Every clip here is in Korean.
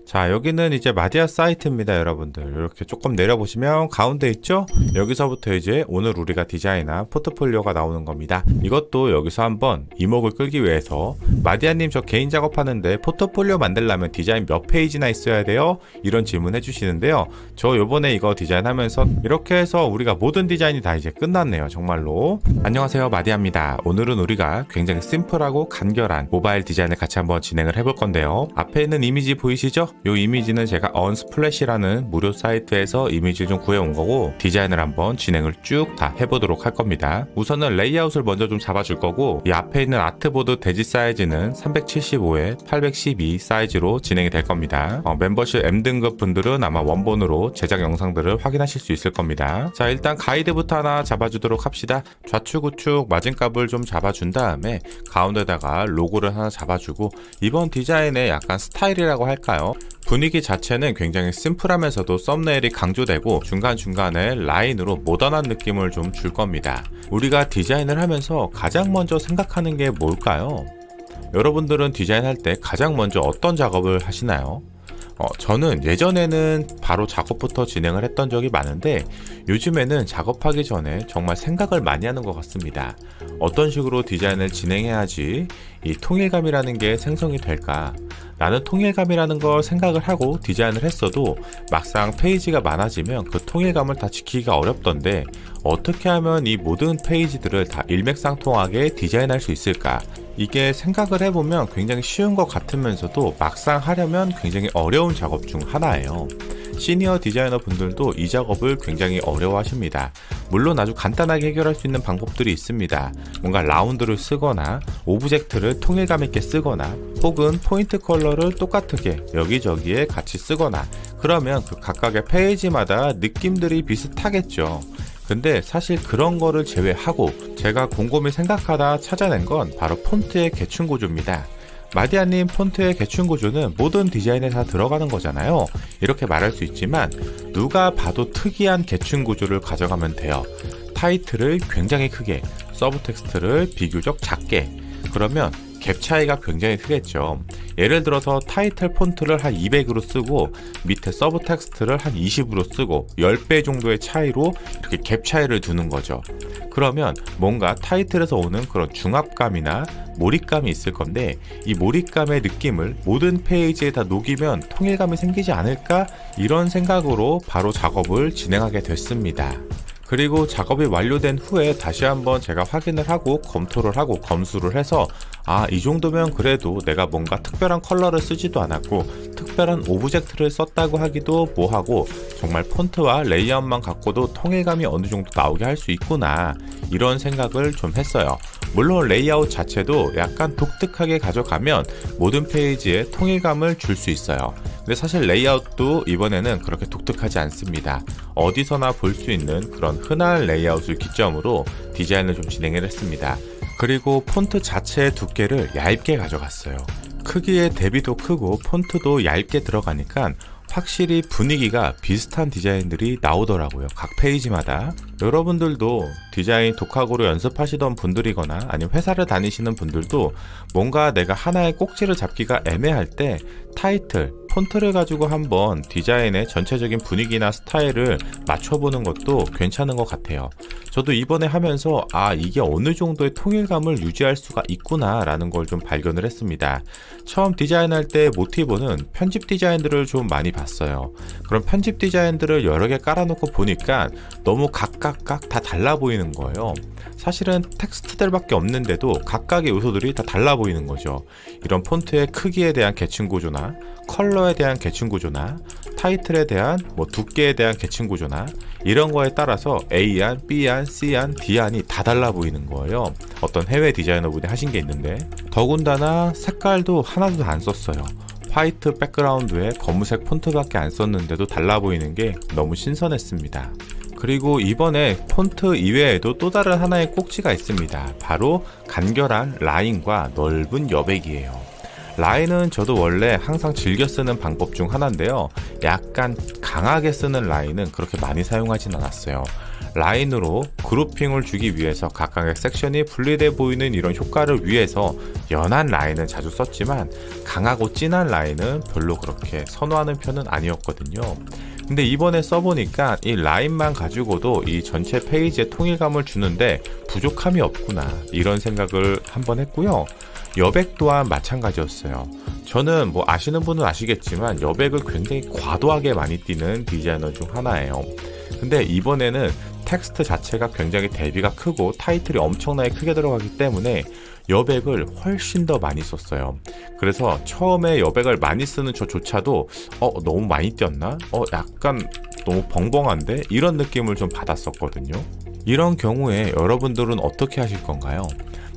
자, 여기는 이제 마디아 사이트입니다, 여러분들. 이렇게 조금 내려보시면 가운데 있죠? 여기서부터 이제 오늘 우리가 디자인한 포트폴리오가 나오는 겁니다. 이것도 여기서 한번 이목을 끌기 위해서 마디아님 저 개인 작업하는데 포트폴리오 만들려면 디자인 몇 페이지나 있어야 돼요? 이런 질문 해주시는데요. 저 요번에 이거 디자인하면서 이렇게 해서 우리가 모든 디자인이 다 이제 끝났네요, 정말로. 안녕하세요, 마디아입니다. 오늘은 우리가 굉장히 심플하고 간결한 모바일 디자인을 같이 한번 진행을 해볼 건데요. 앞에 있는 이미지 보이시죠? 이 이미지는 제가 언스플래시라는 무료 사이트에서 이미지를 좀 구해온 거고 디자인을 한번 진행을 쭉 다 해보도록 할 겁니다. 우선은 레이아웃을 먼저 좀 잡아줄 거고 이 앞에 있는 아트보드 대지 사이즈는 375에 812 사이즈로 진행이 될 겁니다. 멤버십 M등급 분들은 아마 원본으로 제작 영상들을 확인하실 수 있을 겁니다. 자, 일단 가이드부터 하나 잡아주도록 합시다. 좌측 우측 마진값을 좀 잡아준 다음에 가운데다가 로고를 하나 잡아주고 이번 디자인의 약간 스타일이라고 할까요? 분위기 자체는 굉장히 심플하면서도 썸네일이 강조되고 중간중간에 라인으로 모던한 느낌을 좀 줄 겁니다. 우리가 디자인을 하면서 가장 먼저 생각하는 게 뭘까요? 여러분들은 디자인할 때 가장 먼저 어떤 작업을 하시나요? 저는 예전에는 바로 작업부터 진행을 했던 적이 많은데 요즘에는 작업하기 전에 정말 생각을 많이 하는 것 같습니다. 어떤 식으로 디자인을 진행해야지 이 통일감이라는 게 생성이 될까? 나는 통일감이라는 걸 생각을 하고 디자인을 했어도 막상 페이지가 많아지면 그 통일감을 다 지키기가 어렵던데 어떻게 하면 이 모든 페이지들을 다 일맥상통하게 디자인할 수 있을까? 이게 생각을 해보면 굉장히 쉬운 것 같으면서도 막상 하려면 굉장히 어려운 작업 중 하나예요. 시니어 디자이너 분들도 이 작업을 굉장히 어려워하십니다. 물론 아주 간단하게 해결할 수 있는 방법들이 있습니다. 뭔가 라운드를 쓰거나 오브젝트를 통일감 있게 쓰거나 혹은 포인트 컬러를 똑같게 여기저기에 같이 쓰거나 그러면 그 각각의 페이지마다 느낌들이 비슷하겠죠. 근데 사실 그런 거를 제외하고 제가 곰곰이 생각하다 찾아낸 건 바로 폰트의 계층 구조입니다. 마디아님 폰트의 계층 구조는 모든 디자인에 다 들어가는 거잖아요. 이렇게 말할 수 있지만 누가 봐도 특이한 계층 구조를 가져가면 돼요. 타이틀을 굉장히 크게, 서브 텍스트를 비교적 작게. 그러면 갭 차이가 굉장히 크겠죠. 예를 들어서 타이틀 폰트를 한 200으로 쓰고 밑에 서브 텍스트를 한 20으로 쓰고 10배 정도의 차이로 이렇게 갭 차이를 두는 거죠. 그러면 뭔가 타이틀에서 오는 그런 중압감이나 몰입감이 있을 건데 이 몰입감의 느낌을 모든 페이지에 다 녹이면 통일감이 생기지 않을까? 이런 생각으로 바로 작업을 진행하게 됐습니다. 그리고 작업이 완료된 후에 다시 한번 제가 확인을 하고 검토를 하고 검수를 해서 이 정도면 그래도 내가 뭔가 특별한 컬러를 쓰지도 않았고 특별한 오브젝트를 썼다고 하기도 뭐하고 정말 폰트와 레이아웃만 갖고도 통일감이 어느 정도 나오게 할 수 있구나 이런 생각을 좀 했어요. 물론 레이아웃 자체도 약간 독특하게 가져가면 모든 페이지에 통일감을 줄 수 있어요. 근데 사실 레이아웃도 이번에는 그렇게 독특하지 않습니다. 어디서나 볼 수 있는 그런 흔한 레이아웃을 기점으로 디자인을 좀 진행을 했습니다. 그리고 폰트 자체의 두께를 얇게 가져갔어요. 크기의 대비도 크고 폰트도 얇게 들어가니까 확실히 분위기가 비슷한 디자인들이 나오더라고요. 각 페이지마다. 여러분들도 디자인 독학으로 연습하시던 분들이거나 아니면 회사를 다니시는 분들도 뭔가 내가 하나의 꼭지를 잡기가 애매할 때 타이틀, 폰트를 가지고 한번 디자인의 전체적인 분위기나 스타일을 맞춰보는 것도 괜찮은 것 같아요. 저도 이번에 하면서 이게 어느 정도의 통일감을 유지할 수가 있구나 라는 걸 좀 발견을 했습니다. 처음 디자인할 때 모티브는 편집 디자인들을 좀 많이 봤어요. 그럼 편집 디자인들을 여러 개 깔아놓고 보니까 너무 각각 다 달라 보이는 거예요. 사실은 텍스트들밖에 없는데도 각각의 요소들이 다 달라 보이는 거죠. 이런 폰트의 크기에 대한 계층 구조나 컬러에 대한 계층 구조나 타이틀에 대한 두께에 대한 계층 구조나 이런 거에 따라서 A안, B안, C안, D안이 다 달라 보이는 거예요. 어떤 해외 디자이너분이 하신 게 있는데 더군다나 색깔도 하나도 안 썼어요. 화이트 백그라운드에 검은색 폰트밖에 안 썼는데도 달라 보이는 게 너무 신선했습니다. 그리고 이번에 폰트 이외에도 또 다른 하나의 꼭지가 있습니다. 바로 간결한 라인과 넓은 여백이에요. 라인은 저도 원래 항상 즐겨 쓰는 방법 중 하나인데요. 약간 강하게 쓰는 라인은 그렇게 많이 사용하진 않았어요. 라인으로 그루핑을 주기 위해서 각각의 섹션이 분리돼 보이는 이런 효과를 위해서 연한 라인을 자주 썼지만 강하고 진한 라인은 별로 그렇게 선호하는 편은 아니었거든요. 근데 이번에 써보니까 이 라인만 가지고도 이 전체 페이지에 통일감을 주는데 부족함이 없구나, 이런 생각을 한번 했고요. 여백 또한 마찬가지였어요. 저는 뭐 아시는 분은 아시겠지만 여백을 굉장히 과도하게 많이 띄는 디자이너 중 하나예요. 근데 이번에는 텍스트 자체가 굉장히 대비가 크고 타이틀이 엄청나게 크게 들어가기 때문에 여백을 훨씬 더 많이 썼어요. 그래서 처음에 여백을 많이 쓰는 저조차도 너무 많이 띄었나? 약간 너무 벙벙한데? 이런 느낌을 좀 받았었거든요. 이런 경우에 여러분들은 어떻게 하실 건가요?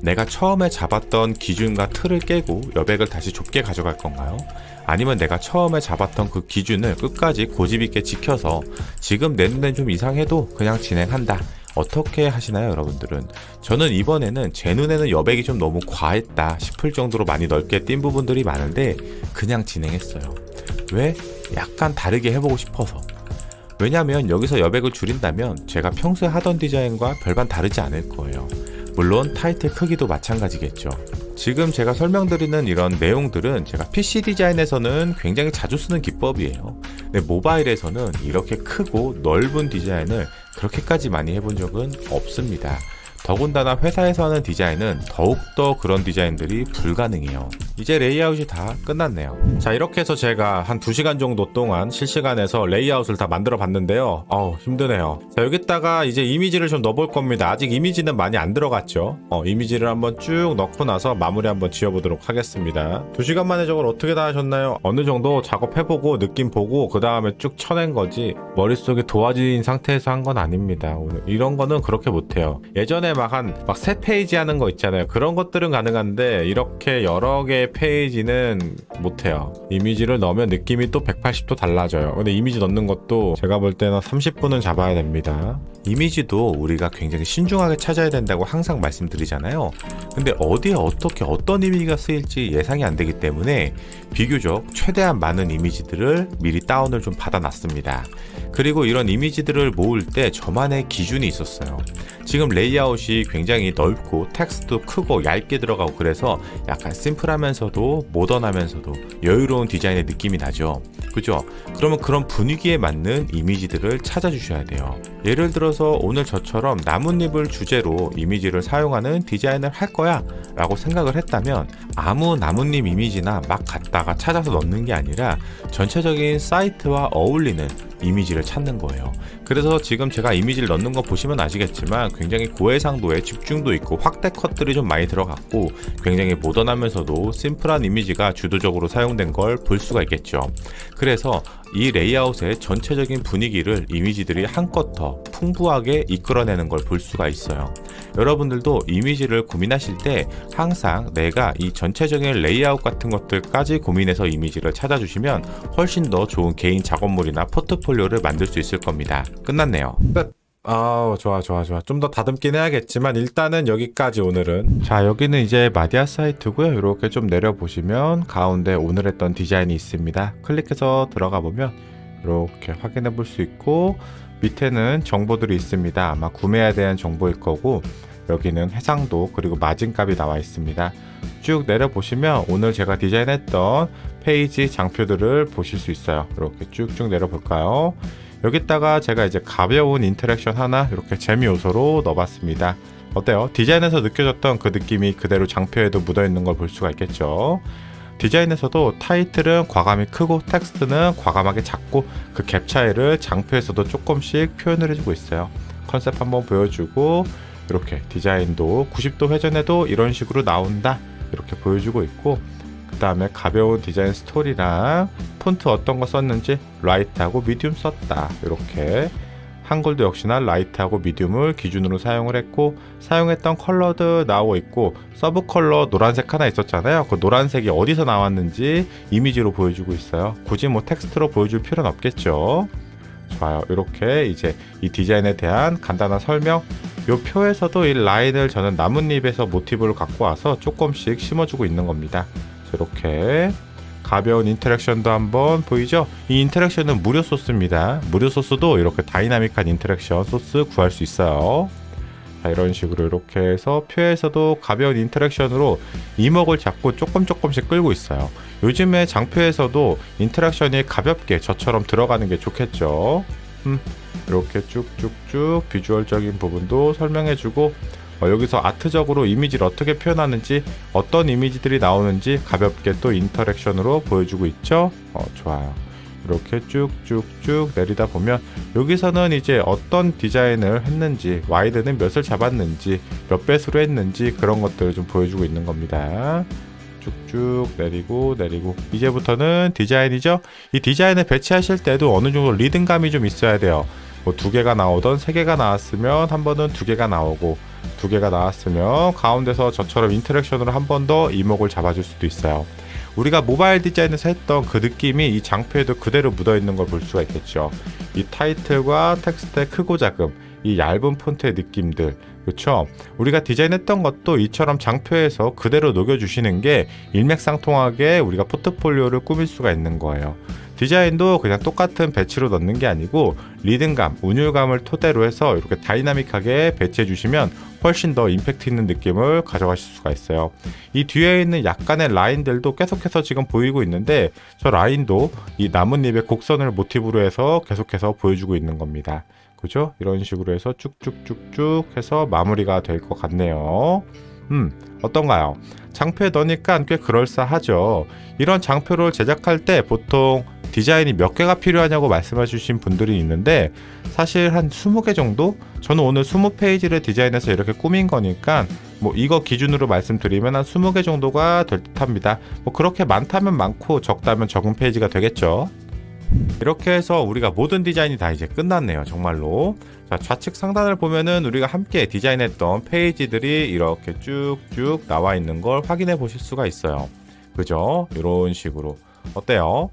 내가 처음에 잡았던 기준과 틀을 깨고 여백을 다시 좁게 가져갈 건가요? 아니면 내가 처음에 잡았던 그 기준을 끝까지 고집있게 지켜서 지금 내 눈엔 좀 이상해도 그냥 진행한다, 어떻게 하시나요, 여러분들은? 저는 이번에는 제 눈에는 여백이 좀 너무 과했다 싶을 정도로 많이 넓게 띈 부분들이 많은데 그냥 진행했어요. 왜? 약간 다르게 해보고 싶어서. 왜냐면 여기서 여백을 줄인다면 제가 평소에 하던 디자인과 별반 다르지 않을 거예요. 물론 타이틀 크기도 마찬가지겠죠. 지금 제가 설명드리는 이런 내용들은 제가 PC 디자인에서는 굉장히 자주 쓰는 기법이에요. 근데 모바일에서는 이렇게 크고 넓은 디자인을 그렇게까지 많이 해본 적은 없습니다. 더군다나 회사에서 하는 디자인은 더욱더 그런 디자인들이 불가능해요. 이제 레이아웃이 다 끝났네요. 자, 이렇게 해서 제가 한 2시간 정도 동안 실시간에서 레이아웃을 다 만들어 봤는데요. 힘드네요. 자, 여기다가 이제 이미지를 좀 넣어볼 겁니다. 아직 이미지는 많이 안 들어갔죠. 이미지를 한번 쭉 넣고 나서 마무리 한번 지어보도록 하겠습니다. 2시간 만에 저걸 어떻게 다 하셨나요? 어느 정도 작업해보고 느낌 보고 그 다음에 쭉 쳐낸 거지 머릿속에 도화지인 상태에서 한 건 아닙니다. 오늘 이런 거는 그렇게 못해요. 예전에 막 3페이지 하는 거 있잖아요. 그런 것들은 가능한데 이렇게 여러 개의 페이지는 못해요. 이미지를 넣으면 느낌이 또 180도 달라져요. 근데 이미지 넣는 것도 제가 볼 때는 30분은 잡아야 됩니다. 이미지도 우리가 굉장히 신중하게 찾아야 된다고 항상 말씀드리잖아요. 근데 어디에 어떻게 어떤 이미지가 쓰일지 예상이 안 되기 때문에 비교적 최대한 많은 이미지들을 미리 다운을 좀 받아놨습니다. 그리고 이런 이미지들을 모을 때 저만의 기준이 있었어요. 지금 레이아웃이 굉장히 넓고 텍스트도 크고 얇게 들어가고 그래서 약간 심플하면서도 모던하면서도 여유로운 디자인의 느낌이 나죠. 그죠? 그러면 그런 분위기에 맞는 이미지들을 찾아주셔야 돼요. 예를 들어서 오늘 저처럼 나뭇잎을 주제로 이미지를 사용하는 디자인을 할 거야 라고 생각을 했다면 아무 나뭇잎 이미지나 막 갖다가 찾아서 넣는 게 아니라 전체적인 사이트와 어울리는 이미지를 찾는 거예요. 그래서 지금 제가 이미지를 넣는 거 보시면 아시겠지만 굉장히 고해상도에 집중도 있고 확대 컷들이 좀 많이 들어갔고 굉장히 모던하면서도 심플한 이미지가 주도적으로 사용된 걸 볼 수가 있겠죠. 그래서 이 레이아웃의 전체적인 분위기를 이미지들이 한껏 더 풍부하게 이끌어내는 걸 볼 수가 있어요. 여러분들도 이미지를 고민하실 때 항상 내가 이 전체적인 레이아웃 같은 것들까지 고민해서 이미지를 찾아주시면 훨씬 더 좋은 개인 작업물이나 포트폴리오를 만들 수 있을 겁니다. 끝났네요. 끝! 좋아. 좀 더 다듬긴 해야겠지만 일단은 여기까지 오늘은. 자, 여기는 이제 마디아 사이트고요. 이렇게 좀 내려보시면 가운데 오늘 했던 디자인이 있습니다. 클릭해서 들어가 보면 이렇게 확인해 볼 수 있고 밑에는 정보들이 있습니다. 아마 구매해야 되는 정보일 거고 여기는 해상도 그리고 마진값이 나와 있습니다. 쭉 내려보시면 오늘 제가 디자인했던 페이지 장표들을 보실 수 있어요. 이렇게 쭉쭉 내려볼까요? 여기다가 제가 이제 가벼운 인터랙션 하나 이렇게 재미 요소로 넣어봤습니다. 어때요? 디자인에서 느껴졌던 그 느낌이 그대로 장표에도 묻어있는 걸 볼 수가 있겠죠. 디자인에서도 타이틀은 과감히 크고 텍스트는 과감하게 작고 그 갭 차이를 장표에서도 조금씩 표현을 해주고 있어요. 컨셉 한번 보여주고 이렇게 디자인도 90도 회전해도 이런 식으로 나온다 이렇게 보여주고 있고 그 다음에 가벼운 디자인 스토리랑 폰트 어떤 거 썼는지 라이트하고 미디움 썼다. 이렇게 한글도 역시나 라이트하고 미디움을 기준으로 사용을 했고 사용했던 컬러도 나오고 있고 서브 컬러 노란색 하나 있었잖아요. 그 노란색이 어디서 나왔는지 이미지로 보여주고 있어요. 굳이 뭐 텍스트로 보여줄 필요는 없겠죠. 좋아요. 이렇게 이제 이 디자인에 대한 간단한 설명. 이 표에서도 이 라인을 저는 나뭇잎에서 모티브를 갖고 와서 조금씩 심어주고 있는 겁니다. 이렇게 가벼운 인터랙션도 한번 보이죠? 이 인터랙션은 무료 소스입니다. 무료 소스도 이렇게 다이나믹한 인터랙션 소스 구할 수 있어요. 자, 이런 식으로 이렇게 해서 표에서도 가벼운 인터랙션으로 이목을 잡고 조금씩 끌고 있어요. 요즘에 장표에서도 인터랙션이 가볍게 저처럼 들어가는 게 좋겠죠. 이렇게 쭉쭉쭉 비주얼적인 부분도 설명해주고 여기서 아트적으로 이미지를 어떻게 표현하는지 어떤 이미지들이 나오는지 가볍게 또 인터랙션으로 보여주고 있죠. 좋아요. 이렇게 쭉쭉쭉 내리다 보면 여기서는 이제 어떤 디자인을 했는지 와이드는 몇을 잡았는지 몇 배수로 했는지 그런 것들을 좀 보여주고 있는 겁니다. 쭉쭉 내리고 이제부터는 디자인이죠. 이 디자인을 배치하실 때도 어느 정도 리듬감이 좀 있어야 돼요. 뭐 2개가 나오던 3개가 나왔으면 한 번은 2개가 나오고 2개가 나왔으면 가운데서 저처럼 인터랙션으로 한 번 더 이목을 잡아줄 수도 있어요. 우리가 모바일 디자인에서 했던 그 느낌이 이 장표에도 그대로 묻어있는 걸 볼 수가 있겠죠. 이 타이틀과 텍스트의 크고 작음, 이 얇은 폰트의 느낌들, 그렇죠? 우리가 디자인했던 것도 이처럼 장표에서 그대로 녹여주시는 게 일맥상통하게 우리가 포트폴리오를 꾸밀 수가 있는 거예요. 디자인도 그냥 똑같은 배치로 넣는 게 아니고 리듬감, 운율감을 토대로 해서 이렇게 다이나믹하게 배치해 주시면 훨씬 더 임팩트 있는 느낌을 가져가실 수가 있어요. 이 뒤에 있는 약간의 라인들도 계속해서 지금 보이고 있는데 저 라인도 이 나뭇잎의 곡선을 모티브로 해서 계속해서 보여주고 있는 겁니다. 그죠? 이런 식으로 해서 쭉쭉쭉쭉 해서 마무리가 될 것 같네요. 어떤가요? 장표에 넣으니까 꽤 그럴싸하죠. 이런 장표를 제작할 때 보통 디자인이 몇 개가 필요하냐고 말씀해 주신 분들이 있는데 사실 한 20개 정도? 저는 오늘 20페이지를 디자인해서 이렇게 꾸민 거니까 뭐 이거 기준으로 말씀드리면 한 20개 정도가 될 듯 합니다. 뭐 그렇게 많다면 많고 적다면 적은 페이지가 되겠죠. 이렇게 해서 우리가 모든 디자인이 다 이제 끝났네요. 정말로. 자, 좌측 상단을 보면은 우리가 함께 디자인했던 페이지들이 이렇게 쭉쭉 나와 있는 걸 확인해 보실 수가 있어요. 그죠? 이런 식으로. 어때요?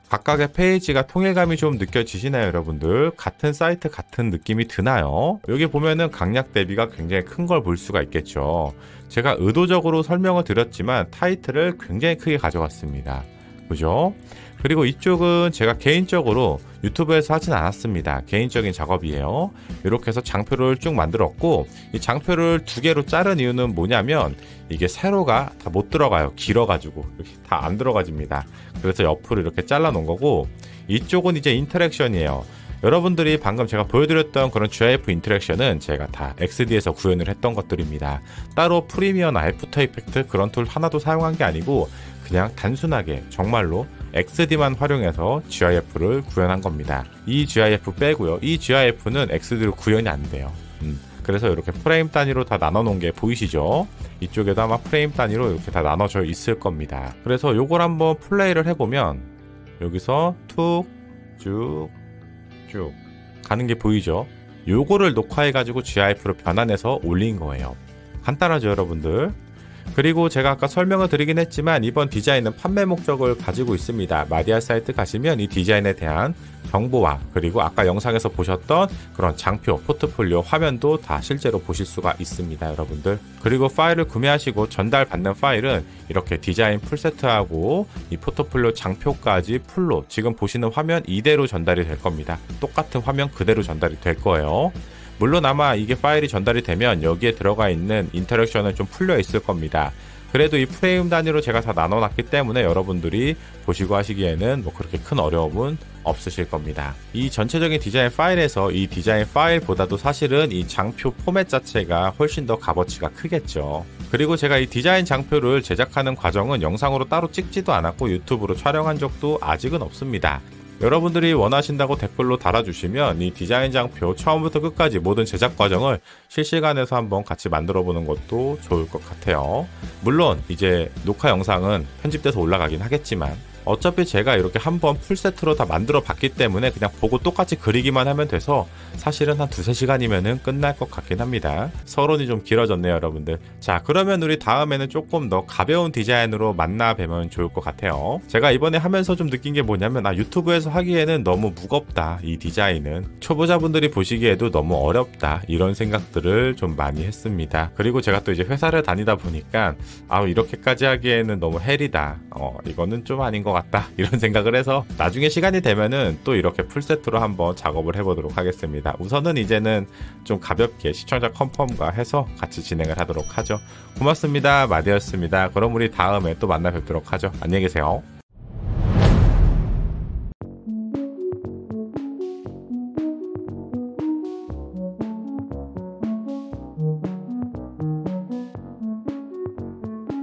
각각의 페이지가 통일감이 좀 느껴지시나요, 여러분들? 같은 사이트 같은 느낌이 드나요? 여기 보면은 강약 대비가 굉장히 큰 걸 볼 수가 있겠죠. 제가 의도적으로 설명을 드렸지만 타이틀을 굉장히 크게 가져갔습니다. 그죠? 그리고 이쪽은 제가 개인적으로 유튜브에서 하진 않았습니다. 개인적인 작업이에요. 이렇게 해서 장표를 쭉 만들었고 이 장표를 2개로 자른 이유는 뭐냐면 이게 세로가 다 못 들어가요. 길어가지고 이렇게 다 안 들어가집니다. 그래서 옆으로 이렇게 잘라 놓은 거고 이쪽은 이제 인터랙션이에요. 여러분들이 방금 제가 보여드렸던 그런 GIF 인터랙션은 제가 다 XD에서 구현을 했던 것들입니다. 따로 프리미어나 애프터 이펙트 그런 툴 하나도 사용한 게 아니고 그냥 단순하게 정말로 XD만 활용해서 GIF를 구현한 겁니다. 이 GIF 빼고요. 이 GIF는 XD로 구현이 안 돼요. 그래서 이렇게 프레임 단위로 다 나눠 놓은 게 보이시죠? 이쪽에도 아마 프레임 단위로 이렇게 다 나눠져 있을 겁니다. 그래서 요걸 한번 플레이를 해보면 여기서 툭 쭉 가는 게 보이죠? 요거를 녹화해가지고 GIF로 변환해서 올린 거예요. 간단하죠, 여러분들? 그리고 제가 아까 설명을 드리긴 했지만 이번 디자인은 판매 목적을 가지고 있습니다. 마디아 사이트 가시면 이 디자인에 대한 정보와 그리고 아까 영상에서 보셨던 그런 장표, 포트폴리오 화면도 다 실제로 보실 수가 있습니다, 여러분들. 그리고 파일을 구매하시고 전달받는 파일은 이렇게 디자인 풀세트하고 이 포트폴리오 장표까지 풀로 지금 보시는 화면 이대로 전달이 될 겁니다. 똑같은 화면 그대로 전달이 될 거예요. 물론 아마 이게 파일이 전달이 되면 여기에 들어가 있는 인터랙션은 좀 풀려 있을 겁니다. 그래도 이 프레임 단위로 제가 다 나눠놨기 때문에 여러분들이 보시고 하시기에는 뭐 그렇게 큰 어려움은 없으실 겁니다. 이 전체적인 디자인 파일에서 이 디자인 파일보다도 사실은 이 장표 포맷 자체가 훨씬 더 값어치가 크겠죠. 그리고 제가 이 디자인 장표를 제작하는 과정은 영상으로 따로 찍지도 않았고 유튜브로 촬영한 적도 아직은 없습니다. 여러분들이 원하신다고 댓글로 달아주시면 이 디자인 장표 처음부터 끝까지 모든 제작 과정을 실시간에서 한번 같이 만들어 보는 것도 좋을 것 같아요. 물론 이제 녹화 영상은 편집돼서 올라가긴 하겠지만 어차피 제가 이렇게 한번 풀세트로 다 만들어 봤기 때문에 그냥 보고 똑같이 그리기만 하면 돼서 사실은 한 2-3시간이면은 끝날 것 같긴 합니다. 서론이 좀 길어졌네요, 여러분들. 자, 그러면 우리 다음에는 조금 더 가벼운 디자인으로 만나 뵈면 좋을 것 같아요. 제가 이번에 하면서 좀 느낀 게 뭐냐면 유튜브에서 하기에는 너무 무겁다, 이 디자인은. 초보자분들이 보시기에도 너무 어렵다, 이런 생각들을 좀 많이 했습니다. 그리고 제가 또 이제 회사를 다니다 보니까 이렇게까지 하기에는 너무 헬이다, 이거는 좀 아닌 것 같다, 이런 생각을 해서 나중에 시간이 되면은 또 이렇게 풀세트로 한번 작업을 해보도록 하겠습니다. 우선은 이제는 좀 가볍게 시청자 컨펌과 해서 같이 진행을 하도록 하죠. 고맙습니다. 마디였습니다. 그럼 우리 다음에 또 만나 뵙도록 하죠. 안녕히 계세요.